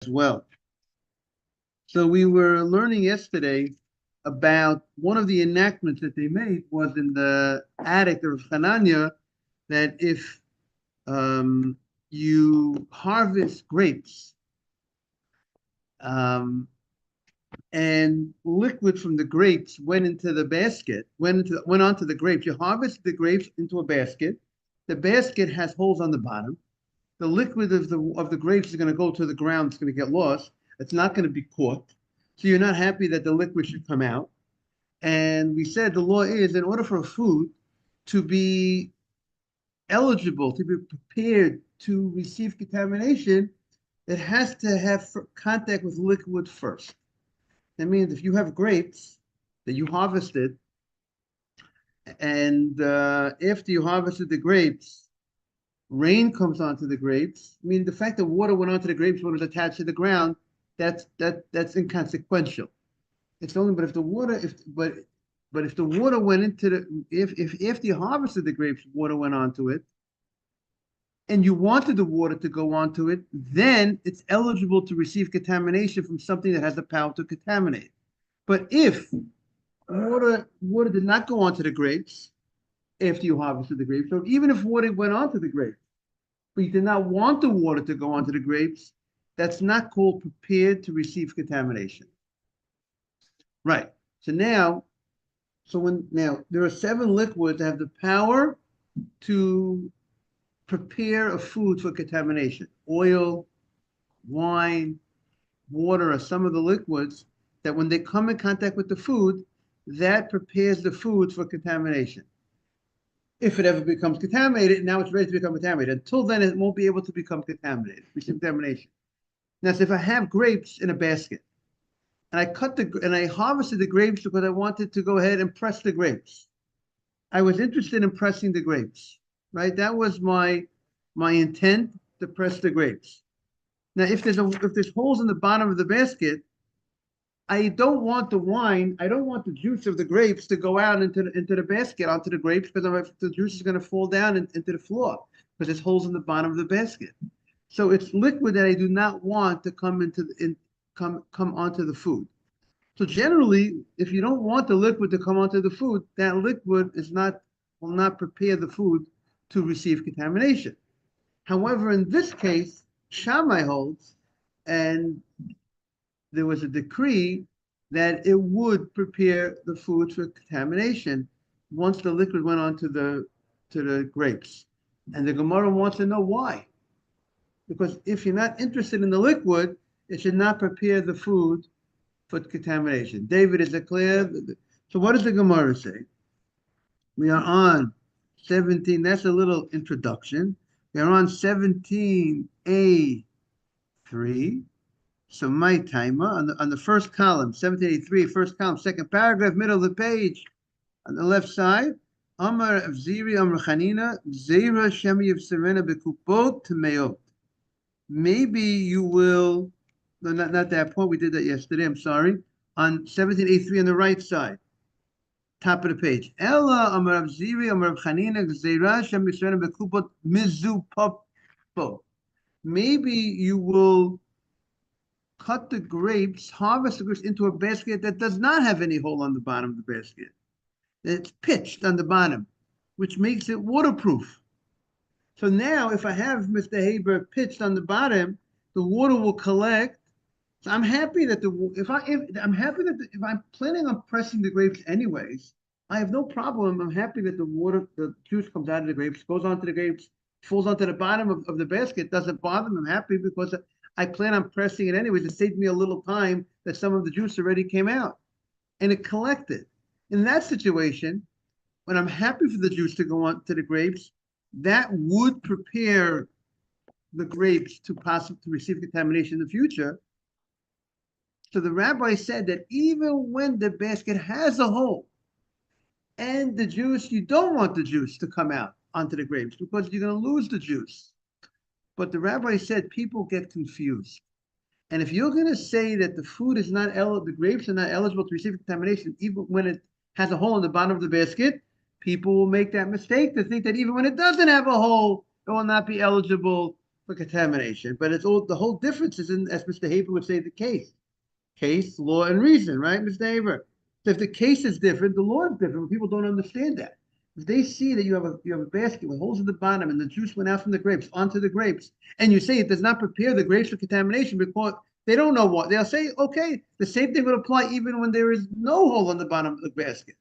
as well. So we were learning yesterday about one of the enactments that they made was in the attic of Hananya that if um, you harvest grapes um, and liquid from the grapes went into the basket, went onto the grapes. You harvest the grapes into a basket. The basket has holes on the bottom. The liquid of the grapes is going to go to the ground. It's going to get lost. It's not going to be caught. So you're not happy that the liquid should come out. And we said the law is in order for a food to be eligible, to be prepared to receive contamination, it has to have contact with liquid first. That means if you have grapes that you harvested, and after you harvested the grapes, rain comes onto the grapes. I mean, the fact that water went onto the grapes when it was attached to the ground, that's inconsequential. It's only but if the water if but if the water went into the if after you harvested the grapes, water went onto it, and you wanted the water to go onto it, then it's eligible to receive contamination from something that has the power to contaminate. But if water did not go onto the grapes after you harvested the grapes, so even if water went onto the grapes, but you did not want the water to go onto the grapes, that's not called prepared to receive contamination. Right. So now, now there are seven liquids that have the power to prepare a food for contamination. Oil, wine, water are some of the liquids that when they come in contact with the food, that prepares the food for contamination. If it ever becomes contaminated, now it's ready to become contaminated. Until then, it won't be able to become contaminated, receive contamination. Now, so if I have grapes in a basket and I harvested the grapes because I wanted to go ahead and press the grapes. I was interested in pressing the grapes, right? That was my intent to press the grapes. Now, if there's holes in the bottom of the basket, I don't want the wine. I don't want the juice of the grapes to go out into the basket onto the grapes because the juice is going to fall down into the floor because there's holes in the bottom of the basket. So it's liquid that I do not want to come onto the food. So generally, if you don't want the liquid to come onto the food, that liquid will not prepare the food to receive contamination. However, in this case, Shammai holds, and there was a decree that it would prepare the food for contamination once the liquid went onto the grapes. And the Gemara wants to know why. Because if you're not interested in the liquid, it should not prepare the food for contamination. David, is it clear? So what does the Gemara say? We are on 17. That's a little introduction. We are on 17A3. So my timer on the first column, 1783, first column, second paragraph, middle of the page, on the left side. Amar Avziri Amar Chanina, Zera Shemi of Serena Bekupot Tmeot. Maybe you will, no, not that point, we did that yesterday, I'm sorry. On 1783 on the right side, top of the page. Ella Amar Avziri Amar Chanina, Zera Shemi Serena Bekupot Mizupopo. Maybe you will cut the grapes, harvest the grapes into a basket that does not have any hole on the bottom of the basket. It's pitched on the bottom, which makes it waterproof. So now, if I have Mr. Haber pitched on the bottom, the water will collect. So I'm happy that if I'm planning on pressing the grapes anyways, I have no problem. I'm happy that the juice comes out of the grapes, goes onto the grapes, falls onto the bottom of the basket. Doesn't bother me. I'm happy because I plan on pressing it anyways. It saved me a little time that some of the juice already came out and it collected. In that situation, when I'm happy for the juice to go on to the grapes, that would prepare the grapes to receive contamination in the future. So the rabbi said that even when the basket has a hole and the juice, you don't want the juice to come out onto the grapes because you're going to lose the juice. But the rabbi said people get confused. And if you're going to say that the grapes are not eligible to receive contamination, even when it has a hole in the bottom of the basket, people will make that mistake to think that even when it doesn't have a hole, it will not be eligible for contamination, but it's all the whole difference is in, as Mr. Haber would say, the case, law, and reason, right, Mr. Haber? So if the case is different, the law is different. But people don't understand that. If they see that you have a basket with holes at the bottom and the juice went out from the grapes onto the grapes, and you say it does not prepare the grapes for contamination because they don't know what they'll say. Okay, the same thing would apply even when there is no hole on the bottom of the basket.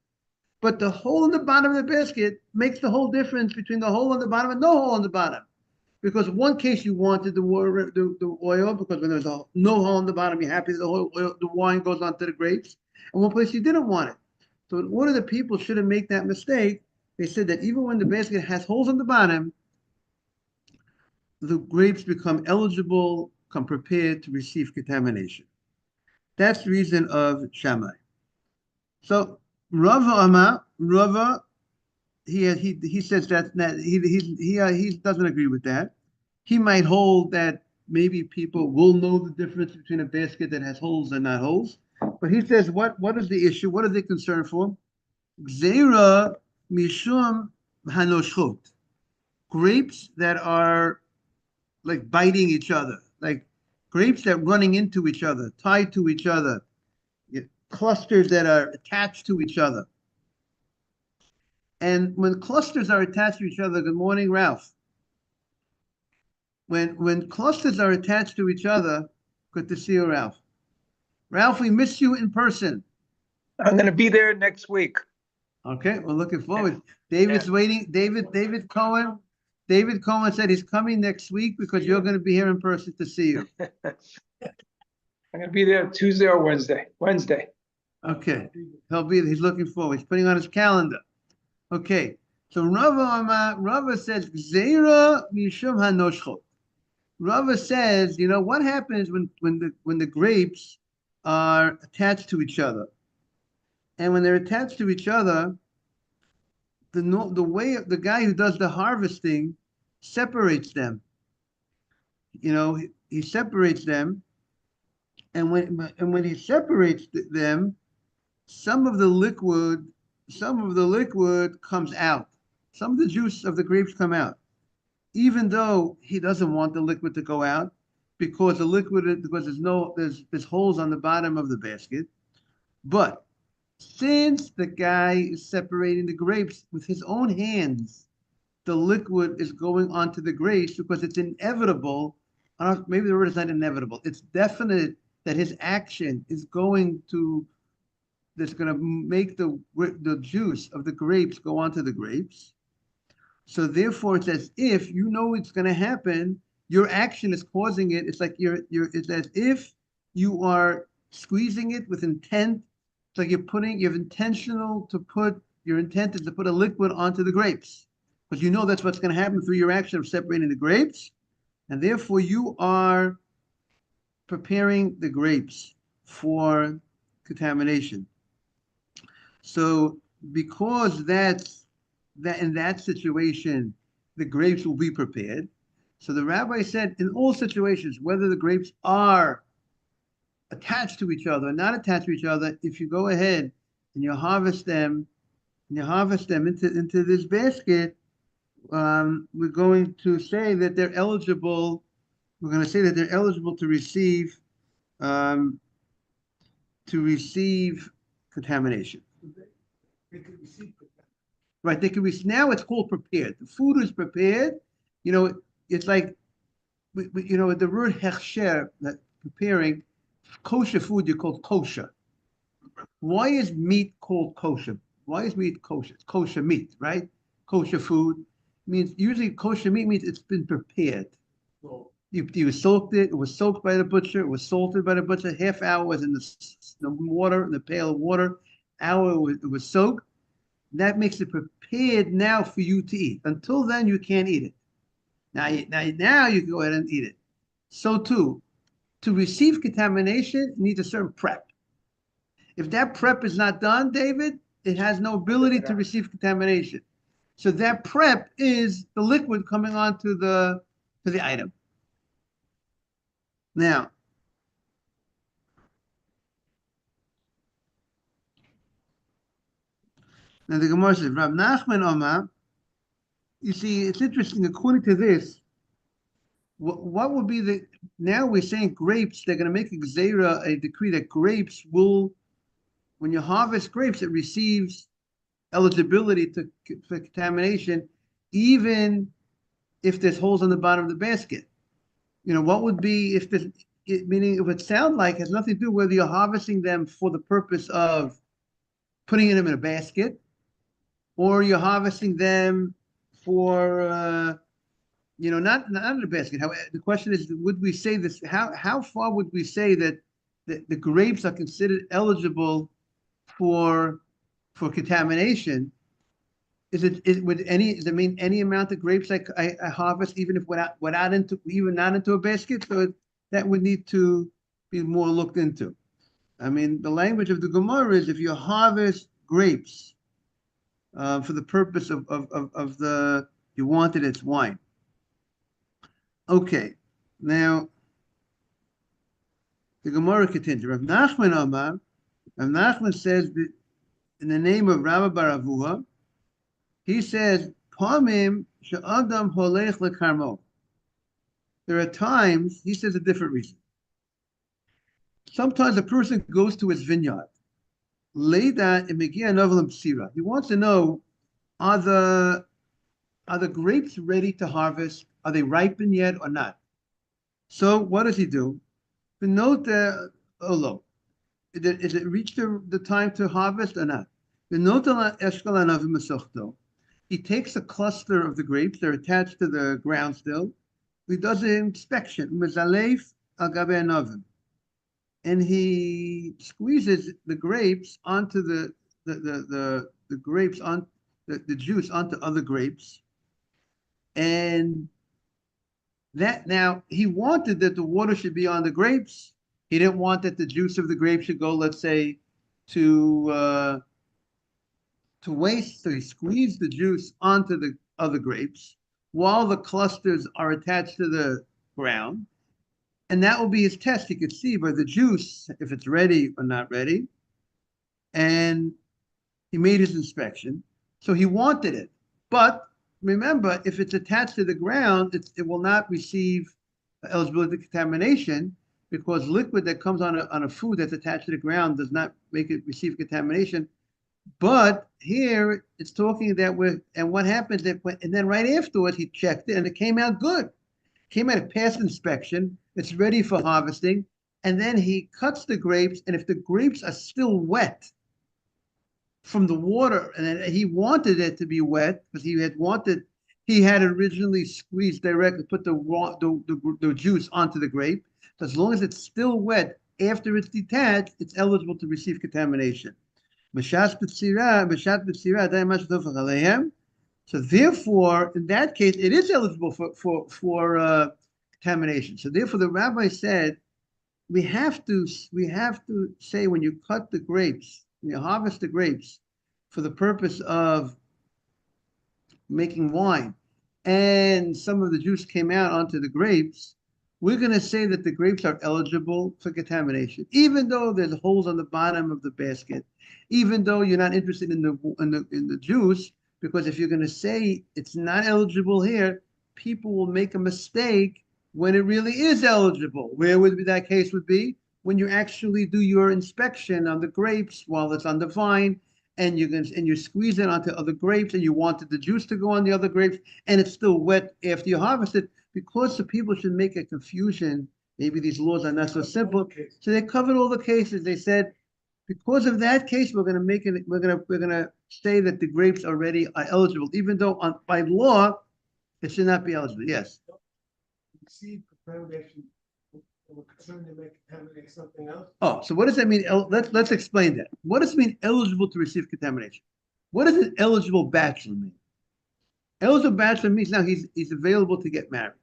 But the hole in the bottom of the basket makes the whole difference between the hole on the bottom and no hole on the bottom. Because in one case you wanted the oil because when there's no hole in the bottom, you're happy that the wine goes onto the grapes. And one place you didn't want it. So in order that people shouldn't make that mistake, they said that even when the basket has holes on the bottom, the grapes become eligible, come prepared to receive contamination. That's the reason of Shammai. So Rava, he says that he doesn't agree with that. He might hold that maybe people will know the difference between a basket that has holes and not holes. But he says, what is the issue? What are they concerned for? Gzeira mishum hanoshchot. Grapes that are like biting each other, like grapes that are running into each other, tied to each other, clusters that are attached to each other. And when clusters are attached to each other, good morning, Ralph. When clusters are attached to each other, good to see you, Ralph. Ralph, we miss you in person. I'm going to be there next week. Okay, we're looking forward. David's waiting. David Cohen said he's coming next week because you're going to be here in person to see you. I'm going to be there Tuesday or Wednesday. Okay, he's looking forward. He's putting on his calendar. Okay, so Rava says, Gzeira mishum hanoshchot. Rava says, what happens when the grapes are attached to each other, and when they're attached to each other, the way the guy who does the harvesting separates them. He separates them, and when he separates them, some of the liquid comes out. Some of the juice of the grapes come out, even though he doesn't want the liquid to go out because there's holes on the bottom of the basket. But since the guy is separating the grapes with his own hands, the liquid is going onto the grapes because it's inevitable. Maybe the word is not inevitable. It's definite that his action is that's going to make the juice of the grapes go onto the grapes. So therefore, it's as if it's going to happen. Your action is causing it. It's like it's as if you are squeezing it with intent. It's like your intent is to put a liquid onto the grapes because that's what's going to happen through your action of separating the grapes, and therefore you are preparing the grapes for contamination. So because that in that situation, the grapes will be prepared. So the rabbi said in all situations, whether the grapes are attached to each other or not attached to each other, if you go ahead and you harvest them into this basket, we're going to say that they're eligible. We're going to say that they're eligible to receive contamination. Right, they can be now. It's called prepared. The food is prepared. It's like the word hechsher, that preparing kosher food. You call kosher. Why is meat called kosher? Why is meat kosher? It's kosher meat, right? Kosher food means usually kosher meat means it's been prepared. You soaked it. It was soaked by the butcher. It was salted by the butcher. Half hour was in the water, in the pail of water. Hour it was soaked. That makes it prepared now for you to eat. Until then, you can't eat it. Now you can go ahead and eat it. So too, to receive contamination, it needs a certain prep. If that prep is not done, David, it has no ability to receive contamination. So that prep is the liquid coming onto the item. Now the Gemara says, Rav Nachman Omar, you see, it's interesting, according to this, what would be the, now we're saying grapes, they're going to make a gzeira, a decree that grapes will, when you harvest grapes, it receives eligibility for contamination, even if there's holes on the bottom of the basket. What would be if there's, meaning it would sound like it has nothing to do whether you're harvesting them for the purpose of putting them in a basket, or you're harvesting them for, not in a basket. How, the question is, would we say this? How far would we say that the grapes are considered eligible for contamination? Does it mean any amount of grapes I harvest, even if not into a basket? So that would need to be more looked into. I mean, the language of the Gemara is if you harvest grapes for the purpose of you wanted its wine. Okay, now the Gemara continues. Rav Nachman says that in the name of Rabbi Bar Avuha, he says, "Pamim she'adam holech lekarmo." There are times, he says a different reason. Sometimes a person goes to his vineyard. Leida emegia novelim psira. He wants to know, are the grapes ready to harvest? Are they ripened yet or not? So what does he do? Note the olo. Is it reached the time to harvest or not? He takes a cluster of the grapes, they're attached to the ground still. He does an inspection, and he squeezes the grapes onto the grapes on the juice onto other grapes. And that, now he wanted that the water should be on the grapes. He didn't want that the juice of the grape should go, let's say, to waste. So he squeezed the juice onto the other grapes while the clusters are attached to the ground. And that will be his test. He could see by the juice if it's ready or not ready. And he made his inspection. So he wanted it. But remember, if it's attached to the ground, it will not receive eligibility to contamination, because liquid that comes on a food that's attached to the ground does not make it receive contamination. But here it's talking that and what happens if, and then right afterwards he checked it and it came out good. Came out, it passed inspection, it's ready for harvesting, and then he cuts the grapes, and if the grapes are still wet from the water, and he wanted it to be wet because he had originally squeezed directly, put the juice onto the grape. So as long as it's still wet after it's detached, it's eligible to receive contamination. So therefore, in that case, it is eligible for contamination. So therefore, the rabbi said, we have to say when you cut the grapes, when you harvest the grapes for the purpose of making wine, and some of the juice came out onto the grapes, we're going to say that the grapes are eligible for contamination, even though there's holes on the bottom of the basket, even though you're not interested in the juice, because if you're going to say it's not eligible here, people will make a mistake when it really is eligible. Where would be that case would be? When you actually do your inspection on the grapes while it's on the vine, and you squeeze it onto other grapes, and you wanted the juice to go on the other grapes, and it's still wet after you harvest it. Because the people should make a confusion, maybe these laws are not so simple. So they covered all the cases. They said, because of that case, we're going to say that the grapes already are eligible, even though by law it should not be eligible. Yes. Receive contamination. We're concerned they may contaminate something else. Oh, so what does that mean? Let's explain that. What does it mean eligible to receive contamination? What does an eligible bachelor mean? Eligible bachelor means now he's available to get married.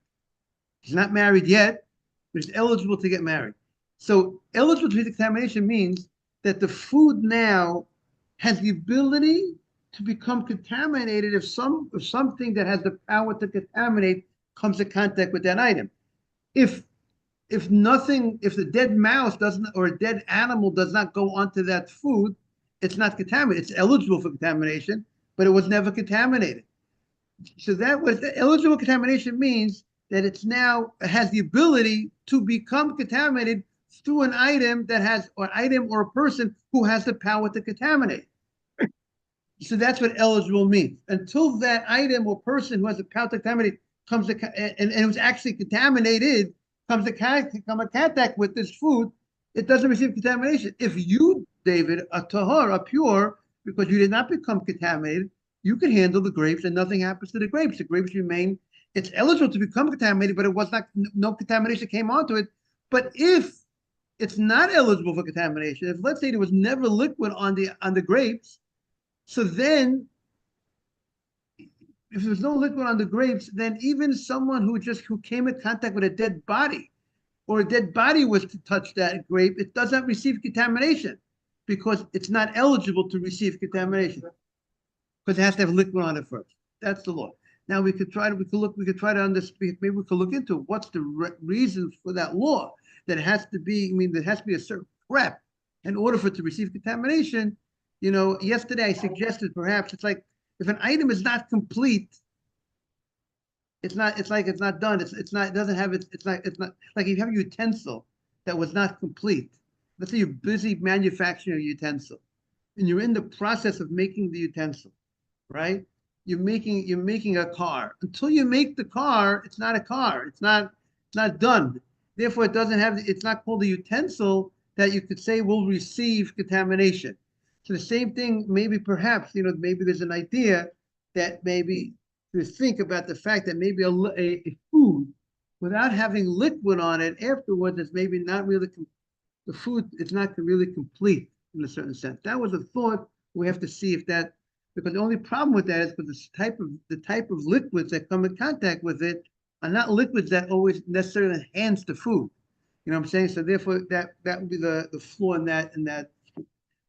He's not married yet, but he's eligible to get married. So eligible to receive contamination means that the food now has the ability to become contaminated if something that has the power to contaminate comes in contact with that item. If the dead mouse doesn't, or a dead animal does not go onto that food, it's not contaminated. It's eligible for contamination, but it was never contaminated. So that was eligible contamination means that it's now has the ability to become contaminated through an item that has, or item or a person who has the power to contaminate. So that's what eligible means. Until that item or person who has the power to contaminate comes to, and it was actually contaminated, come in contact with this food, it doesn't receive contamination. If you, David, are tahor, are pure, because you did not become contaminated, you can handle the grapes and nothing happens to the grapes. The grapes remain, it's eligible to become contaminated, but it was not, no contamination came onto it. But if it's not eligible for contamination, if let's say there was never liquid on the grapes, so then if there's no liquid on the grapes, then even someone who came in contact with a dead body, or a dead body was to touch that grape, it does not receive contamination because it's not eligible to receive contamination because it has to have liquid on it first. That's the law. Now we could try to understand, maybe we could look into what's the reason for that law, that it has to be, there has to be a certain prep in order for it to receive contamination. Yesterday I suggested perhaps it's like if an item is not complete, it's not done. It doesn't have it's not like if you have a utensil that was not complete. Let's say you're busy manufacturing a utensil and you're in the process of making the utensil, right? You're making a car. Until you make the car, it's not a car. It's not done. Therefore, it's not called a utensil that you could say will receive contamination. So the same thing, maybe perhaps, maybe there's an idea that maybe to think about the fact that maybe a food without having liquid on it afterwards is maybe not really, the food is not really complete in a certain sense. That was a thought. We have to see if that, because the only problem with that is because the type of liquids that come in contact with it are not liquids that always necessarily enhance the food. You know what I'm saying? So therefore, that would be the flaw in that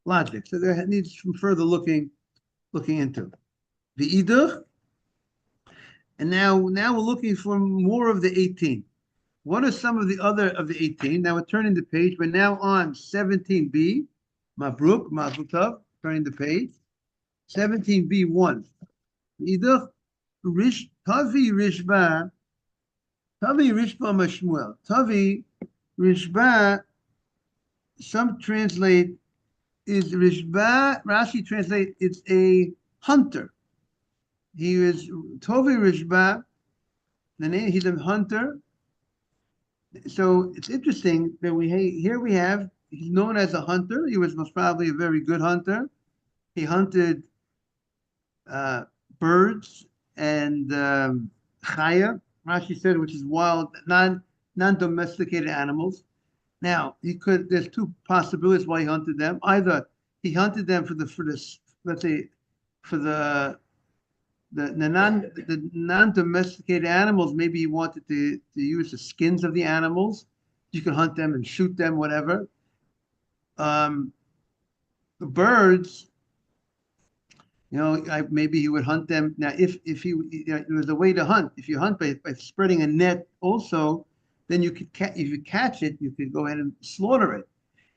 logic. So there needs some further looking into the idur. And now we're looking for more of the 18. What are some of the other of the 18? Now we're turning the page. We're now on 17b. Mabruk, Tov, turning the page. 17b1. Idur Tavi Rishba Mashmuel. Tavi Rishba, some translate is Rishba, Rashi translate it's a hunter. He is Tovi Rishba, the name, he's a hunter. So it's interesting that we have, he's known as a hunter. He was most probably a very good hunter. He hunted birds and chaya, Rashi said, which is wild, non-domesticated animals. Now there's two possibilities why he hunted them. Either he hunted them for the non-domesticated animals. Maybe he wanted to use the skins of the animals. You can hunt them and shoot them, whatever. The birds, maybe he would hunt them. Now, if there was a way to hunt. If you hunt by spreading a net, also, then you could if you catch it, you could go ahead and slaughter it.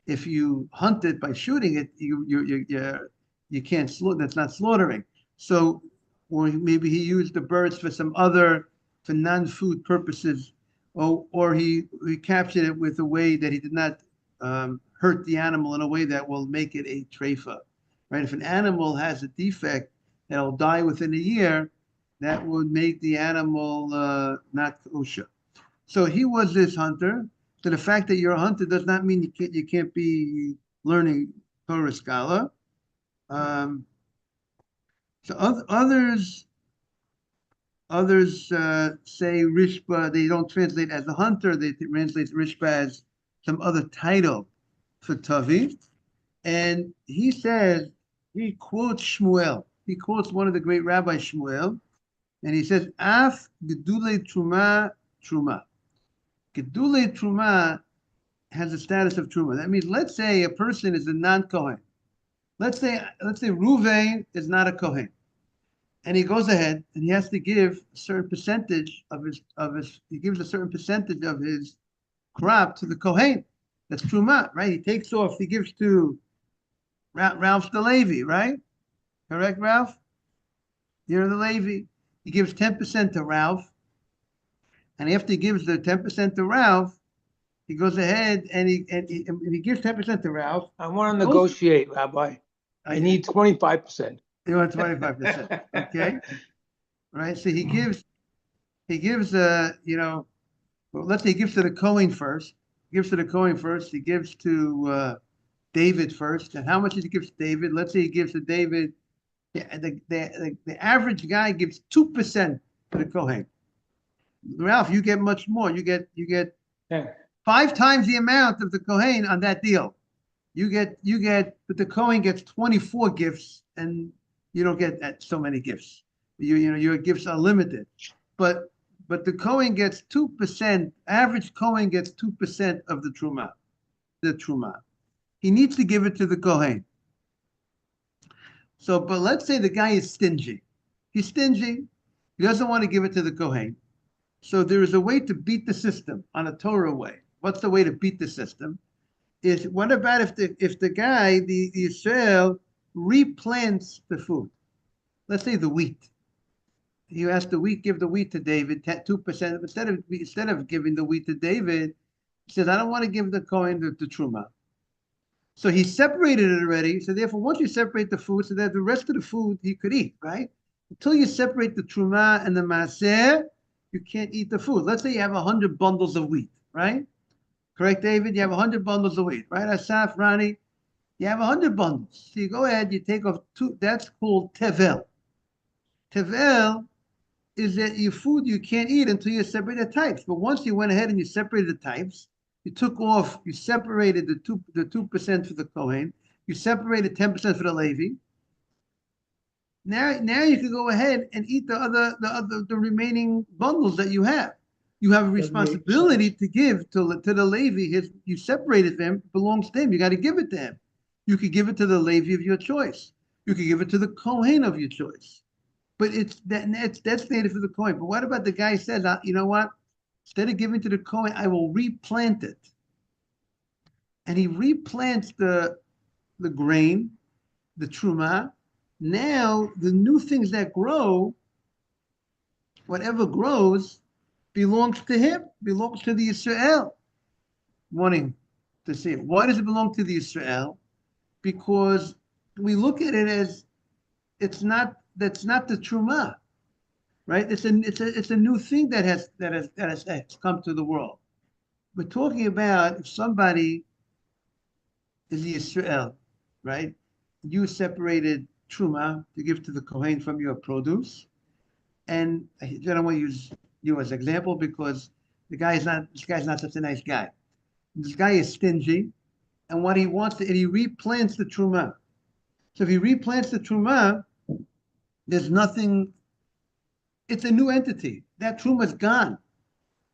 If you hunt it by shooting it, you can't slaughter. That's not slaughtering. So, or maybe he used the birds for for non-food purposes, or he captured it with a way that he did not hurt the animal in a way that will make it a treifa. Right? If an animal has a defect that'll die within a year, that would make the animal not kosher. So he was this hunter. So the fact that you're a hunter does not mean you can't be learning Torah scholar. So others say Rishba. They don't translate as a hunter. They translate Rishba as some other title for Tavi. And he says, he quotes Shmuel. He quotes one of the great rabbis, Shmuel, and he says, Af gedulei truma truma. Gedulei truma has the status of truma. That means, let's say a person is a non-Kohen. Let's say Ruvain is not a Kohen, and he goes ahead and he has to give a certain percentage of his. He gives a certain percentage of his crop to the Kohen. That's truma, right? He takes off. He gives to Ralph the Levi, right? Correct, Ralph? You're the Levi. He gives 10% to Ralph, And after he gives the 10% to Ralph, he goes ahead and he gives 10% to Ralph. I want to Most- negotiate, Rabbi. I need 25%. You want 25%, okay? Right, so he gives, well, let's say he gives to the Cohen first. He gives to the Cohen first. He gives to David first. And how much does he give to David? Let's say he gives to David. Yeah, the average guy gives 2% to the Kohen. Ralph, you get much more. You get Yeah. 5 times the amount of the Kohen on that deal. But the Kohen gets 24 gifts, and you don't get so many gifts. Your gifts are limited. But the Kohen gets 2%. Average Kohen gets 2% of the truma. The truma. He needs to give it to the Kohen. So, but let's say the guy is stingy. He's stingy. He doesn't want to give it to the Kohen. So there is a way to beat the system on a Torah way. What's the way to beat the system? Is what about if the guy, the Israel, replants the food? Let's say the wheat. You ask the wheat, give the wheat to David, 2%. Instead of giving the wheat to David, he says, I don't want to give the Kohen the truma. So he separated it already. So therefore, once you separate the food, so that the rest of the food he could eat, right? Until you separate the truma and the maaser, you can't eat the food. Let's say you have 100 bundles of wheat, right? Correct, David? You have 100 bundles of wheat, right? Asaf, Rani, you have 100 bundles. So you go ahead, you take off 2. That's called tevel. Tevel is that your food you can't eat until you separate the types. But once you went ahead and you separated the types, you separated the 2% for the Kohen, you separated 10% for the Levi. Now you can go ahead and eat the remaining bundles that you have. You have a responsibility to give to the Levi. You separated them, belongs to him. You got to give it to him. You could give it to the Levi of your choice. You could give it to the Kohen of your choice. But that's native for the Kohen. But what about the guy who says, you know what? Instead of giving to the Kohen, I will replant it. And he replants the grain, the truma. Now the new things that grow, whatever grows, belongs to him, belongs to the Israel. Wanting to see it. Why does it belong to the Israel? Because we look at it as that's not the truma, right? It's a new thing that has come to the world. We're talking about if somebody is the Israel, right? You separated truma to give to the Kohen from your produce, and I don't want to use you as an example because this guy's not such a nice guy. This guy is stingy, and what he wants to, and he replants the truma. So if he replants the truma, there's nothing. It's a new entity. That truma's gone.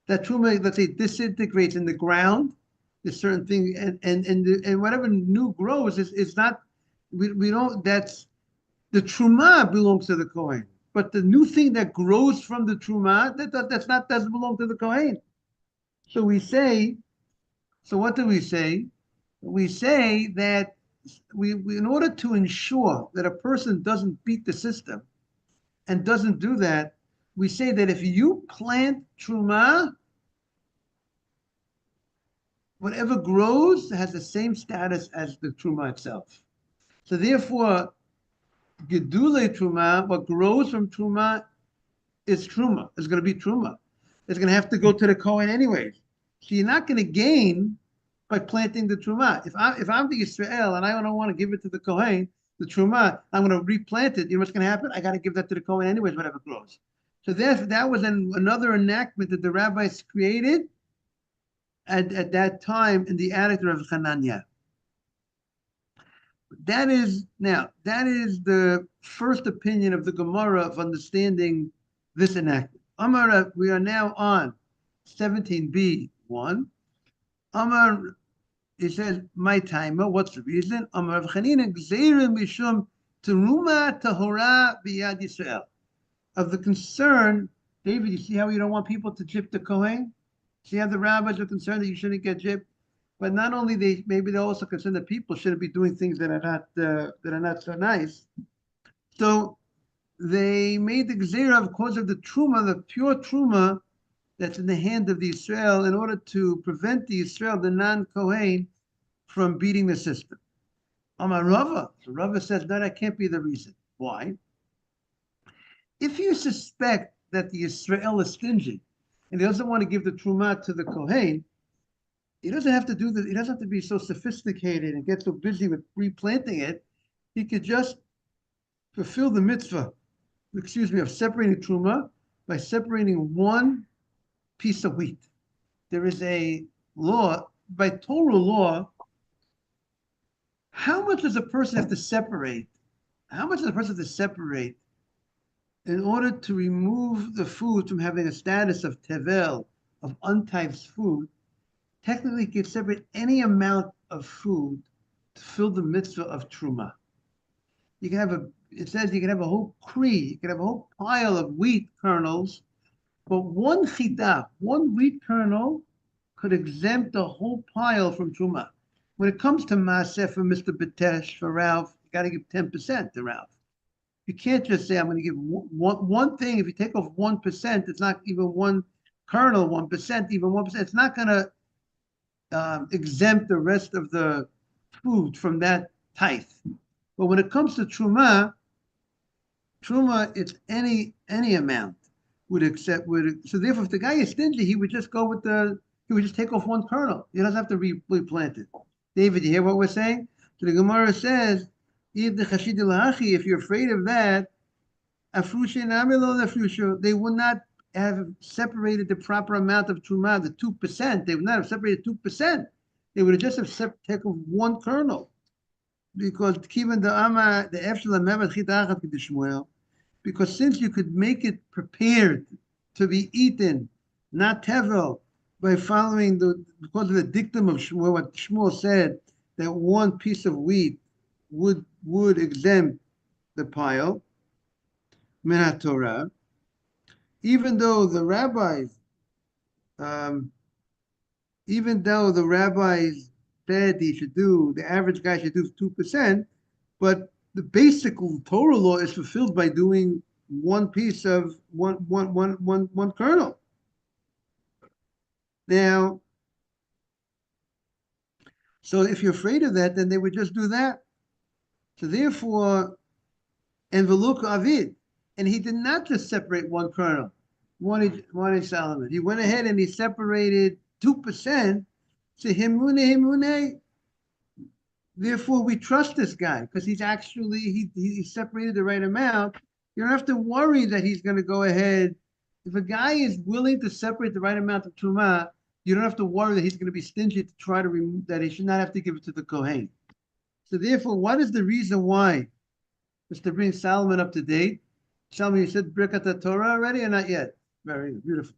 That truma, let's say, disintegrates in the ground. There's certain thing, and whatever new grows is not. We don't. That's the truma belongs to the Kohen, but the new thing that grows from the truma doesn't belong to the Kohen. So we say. So what do we say? We say that we in order to ensure that a person doesn't beat the system and doesn't do that, we say that if you plant truma, whatever grows has the same status as the truma itself. So therefore, gedule truma, what grows from truma is truma. It's going to be truma. It's going to have to go to the Kohen anyways. So you're not going to gain by planting the truma. If I'm the Israel and I don't want to give it to the Kohen, the truma, I'm going to replant it. You know what's going to happen? I got to give that to the Kohen anyways, whatever grows. So that was another enactment that the rabbis created at that time in the edict of Hananiah. That is the first opinion of the Gemara of understanding this enactment. Amar, we are now on 17b1. Amar, he says, my timer, what's the reason? Amar Chanina Gzeirim Mishum Teruma Tahora Biyad Yisrael. Of the concern, David, you see how you don't want people to chip the Kohen? See how the rabbis are concerned that you shouldn't get gypped? But not only maybe they're also concerned that people shouldn't be doing things that are not so nice. So they made the gzeira because of the truma, the pure truma, that's in the hand of the Israel in order to prevent the Israel, the non-Kohen, from beating the system. Amar Rava. So Rava says, no, that can't be the reason. Why? If you suspect that the Israel is stingy and he doesn't want to give the truma to the Kohen, he doesn't have to do that. He doesn't have to be so sophisticated and get so busy with replanting it. He could just fulfill the mitzvah, of separating truma by separating one piece of wheat. There is a law, by Torah law, how much does a person have to separate? How much does a person have to separate in order to remove the food from having a status of tevel, of untithed food? Technically, you can separate any amount of food to fill the mitzvah of truma. You can have it says you can have a whole kri, you can have a whole pile of wheat kernels, but one chita, one wheat kernel could exempt the whole pile from truma. When it comes to Maaseh for Mr. Batesh, for Ralph, you got to give 10% to Ralph. You can't just say, I'm going to give one thing. If you take off 1%, it's not even one kernel, 1%, even 1%. It's not going to exempt the rest of the food from that tithe. But when it comes to truma, it's any amount would accept. So therefore, if the guy is stingy, he would just go with he would just take off one kernel. He doesn't have to replant it. David, you hear what we're saying? So the Gemara says, if you're afraid of that, they will not have separated the proper amount of truma, the 2%. They would not have separated 2%. They would have just have taken one kernel. Because since you could make it prepared to be eaten, not tevel, by following because of the dictum of Shmuel, what Shmuel said, that one piece of wheat would exempt the pile, minat Torah, even though the rabbis said the average guy should do 2%, but the basic Torah law is fulfilled by doing one piece of one kernel. Now, so if you're afraid of that, then they would just do that. So therefore, and Veluk Avid, and he did not just separate one kernel, one Solomon. He went ahead and he separated 2%. So himune. Therefore, we trust this guy because he's actually he separated the right amount. You don't have to worry that he's going to go ahead. If a guy is willing to separate the right amount of truma, you don't have to worry that he's going to be stingy to try to remove that. He should not have to give it to the Kohen. So therefore, what is the reason why? Just to bring Solomon up to date. Solomon, you said Birkat Torah already or not yet? Very beautiful.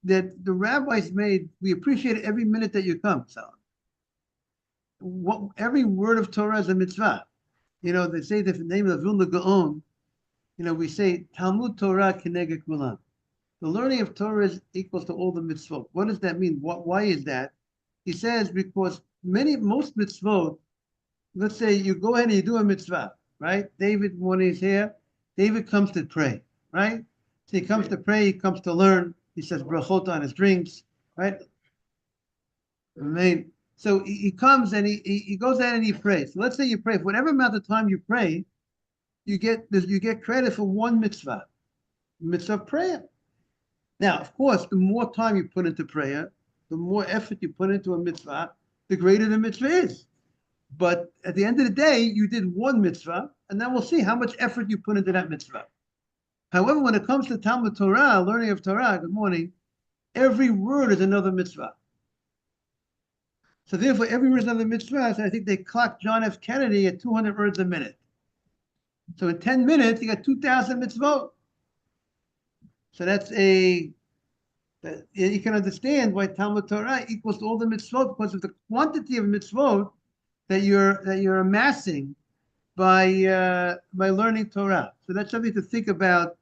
That the rabbis made, we appreciate every minute that you come, Solomon. Every word of Torah is a mitzvah. You know, they say that in the name of the Vilna Gaon, we say Talmud Torah Keneged Kulam. The learning of Torah is equals to all the mitzvot. What does that mean? Why is that? He says because most mitzvot, let's say you go ahead and you do a mitzvah, right? David, when he's here, David comes to pray, right? So he comes to pray, he comes to learn. He says brachot on his drinks, right? Amen. So he comes and he goes out and he prays. So let's say you pray for whatever amount of time you pray, you get credit for one mitzvah of prayer. Now, of course, the more time you put into prayer, the more effort you put into a mitzvah, the greater the mitzvah is. But at the end of the day, you did one mitzvah, and then we'll see how much effort you put into that mitzvah. However, when it comes to Talmud Torah, learning of Torah, good morning, every word is another mitzvah. So therefore, every word is another mitzvah. So I think they clocked John F. Kennedy at 200 words a minute. So in 10 minutes, you got 2,000 mitzvot. So you can understand why Talmud Torah equals to all the mitzvot because of the quantity of mitzvot that you're amassing by learning Torah. So that's something to think about.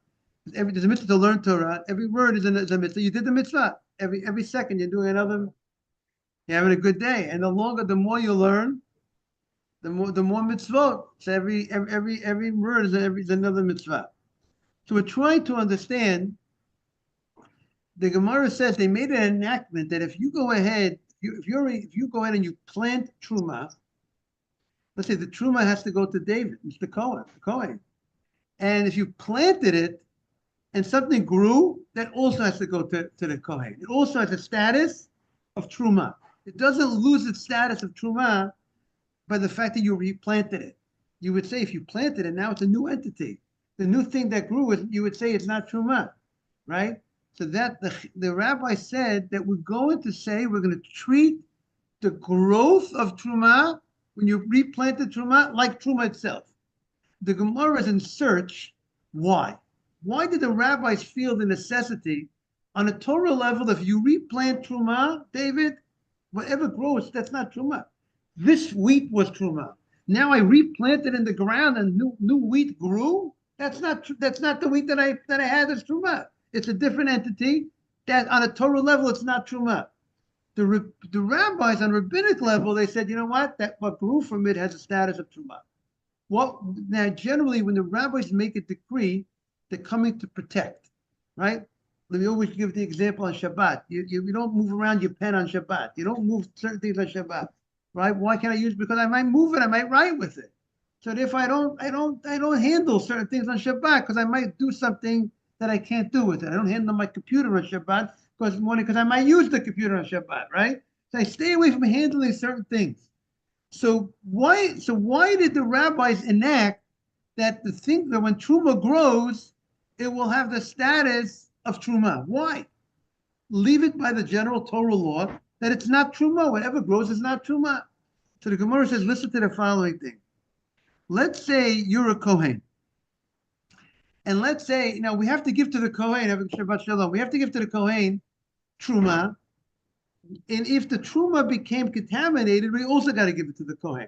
There's a mitzvah to learn Torah. Every word is a mitzvah. You did the mitzvah. Every second you're doing another. You're having a good day, and the more you learn, the more mitzvot. So every word is another mitzvah. So we're trying to understand the Gemara says they made an enactment that if you go ahead, if you go ahead and you plant truma, let's say the truma has to go to David, Mr. Cohen, and if you planted it and something grew, that also has to go to the Kohen. It also has a status of truma. It doesn't lose its status of truma by the fact that you replanted it. You would say if you planted it, now it's a new entity. The new thing that grew, you would say it's not truma, right? So that the rabbi said that we're going to say we're going to treat the growth of truma when you replanted truma like truma itself. The Gemara is in search. Why? Why did the rabbis feel the necessity on a Torah level, if you replant truma, David, whatever grows, that's not truma. This wheat was truma. Now I replanted in the ground and new wheat grew. That's not the wheat that I had as truma. It's a different entity. That on a Torah level, it's not truma. The rabbis on rabbinic level, they said, you know what? That what grew from it has a status of truma. Now generally when the rabbis make a decree, they're coming to protect, right? Let me always give the example on Shabbat. You don't move around your pen on Shabbat. You don't move certain things on Shabbat, right? Why can't I use it? Because I might move it, I might write with it. So if I don't handle certain things on Shabbat because I might do something that I can't do with it. I don't handle my computer on Shabbat because I might use the computer on Shabbat, right? So I stay away from handling certain things. So why did the rabbis enact that the thing that when truma grows, it will have the status of truma? Why? Leave it by the general Torah law that it's not truma. Whatever grows is not truma. So the Gemara says, listen to the following thing. Let's say you're a Kohen. And let's say, now we have to give to the Kohen, Shabbat Shalom, we have to give to the Kohen truma. And if the truma became contaminated, we also got to give it to the Kohen.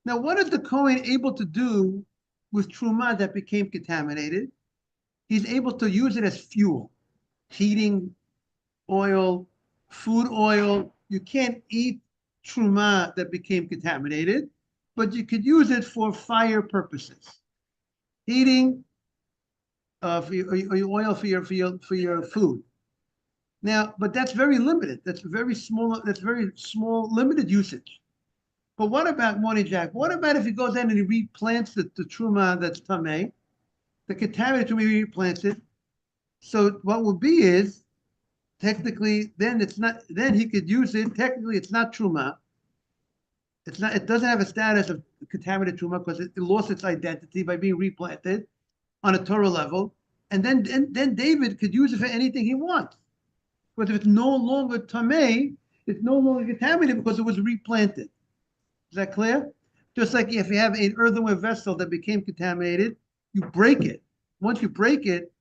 Now, what is the Kohen able to do with truma that became contaminated? He's able to use it as fuel, heating oil, food oil. You can't eat truma that became contaminated, but you could use it for fire purposes. Heating for your oil for your food. Now, but that's very limited. That's very small, limited usage. But what about Money Jack? What about if he goes in and he replants the truma that's tameh, the contaminated truma, he replants it? So what will be is technically then he could use it. Technically, it's not truma. It doesn't have a status of contaminated truma because it lost its identity by being replanted on a Torah level. And then David could use it for anything he wants. But if it's no longer tameh, it's no longer contaminated because it was replanted. Is that clear? Just like if you have an earthenware vessel that became contaminated, you break it. Once you break it,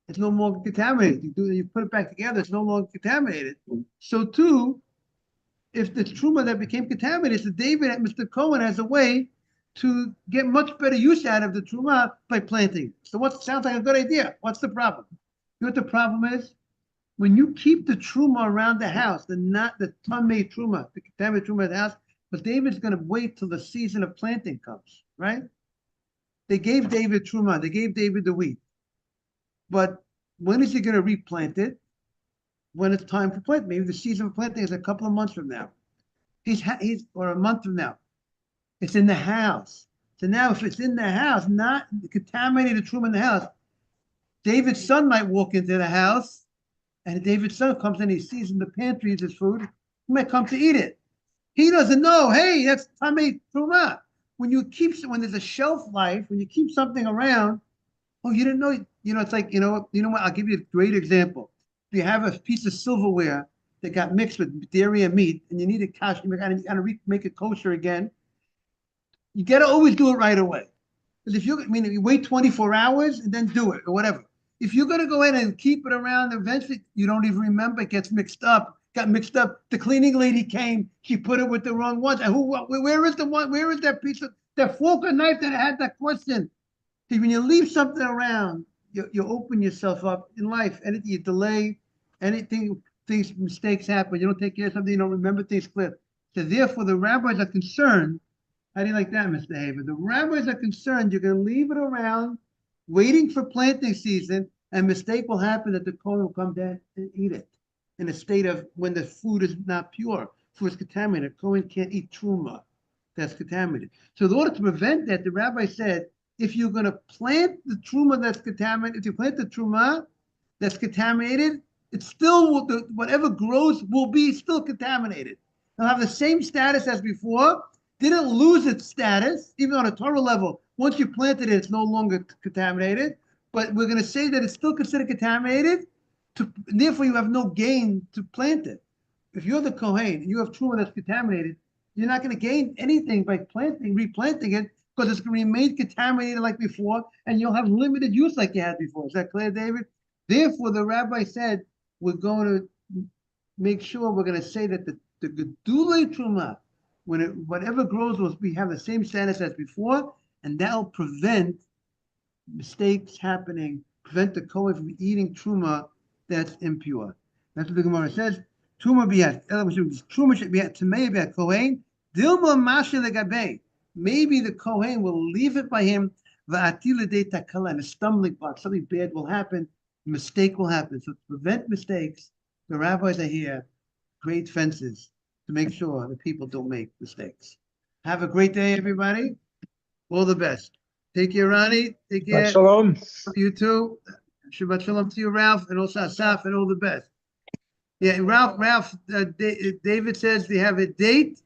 it's no longer contaminated. You put it back together, it's no longer contaminated. So too, if the truma that became contaminated, so David, Mr. Cohen, has a way to get much better use out of the truma by planting it. So what sounds like a good idea? What's the problem? You know what the problem is? When you keep the truma around the house, not the tameh truma, the contaminated truma of the house, but David's going to wait till the season of planting comes, right? They gave David truma, they gave David the wheat. But when is he going to replant it? When it's time for planting. Maybe the season of planting is a couple of months from now. Or a month from now. It's in the house. So now if it's in the house, not contaminated truma in the house, David's son might walk into the house, and David's son comes in, he sees in the pantry his food, he might come to eat it. He doesn't know, hey, that's tameh truma. When there's a shelf life, when you keep something around, oh, you didn't know, it's like, you know what, I'll give you a great example. If you have a piece of silverware that got mixed with dairy and meat, and you need you got to make it kosher again, you got to always do it right away. Because if you wait 24 hours and then do it, or whatever. If you're going to go in and keep it around, eventually you don't even remember, it got mixed up. The cleaning lady came, she put it with the wrong ones. And where is that piece of, that fork or knife that had that question? See, when you leave something around, you open yourself up in life. Anything you delay, mistakes happen. You don't take care of something, you don't remember things clear. So therefore, the rabbis are concerned. How do you like that, Mr. Haver? The rabbis are concerned you're going to leave it around, waiting for planting season, And mistake will happen that the Kohen will come down and eat it in a state of when the food is not pure, food is contaminated. Kohen can't eat truma that's contaminated. So in order to prevent that, the rabbi said, if you're going to plant the truma that's contaminated, if you plant the truma that's contaminated, it still will, whatever grows will be still contaminated. It'll have the same status as before, didn't lose its status, even on a Torah level. Once you planted it, it's no longer contaminated. But we're going to say that it's still considered contaminated. Therefore, you have no gain to plant it. If you're the Kohen and you have truma that's contaminated, you're not going to gain anything by replanting it, because it's going to remain contaminated like before, and you'll have limited use like you had before. Is that clear, David? Therefore, the rabbi said, we're going to make sure we're going to say that the gedulei truma, whatever grows, will have the same status as before, and that'll prevent mistakes happening, prevent the Kohen from eating truma that's impure. That's what the Gemara says. Truma biyat. Truma should be at tamei biyat Kohen. Dilma masha legabe. Maybe the Kohen will leave it by him. Va'atil de takala, and a stumbling block. Something bad will happen. A mistake will happen. So to prevent mistakes, the rabbis are here. Create fences to make sure that people don't make mistakes. Have a great day, everybody. All the best. Take care, Ronnie. Take care. Shalom. You too. Shabbat shalom to you, Ralph, and also Asaf, and all the best. Yeah, Ralph, David says they have a date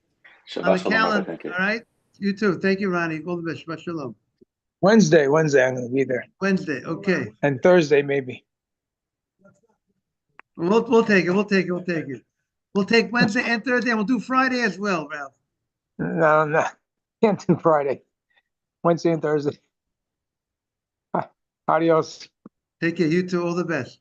on the calendar. All right. You too. Thank you, Ronnie. All the best. Shabbat shalom. Wednesday, I'm going to be there. Wednesday. Okay. And Thursday, maybe. We'll take it. We'll take Wednesday and Thursday, and we'll do Friday as well, Ralph. No. Can't do Friday. Wednesday and Thursday. Adios. Take care. You too. All the best.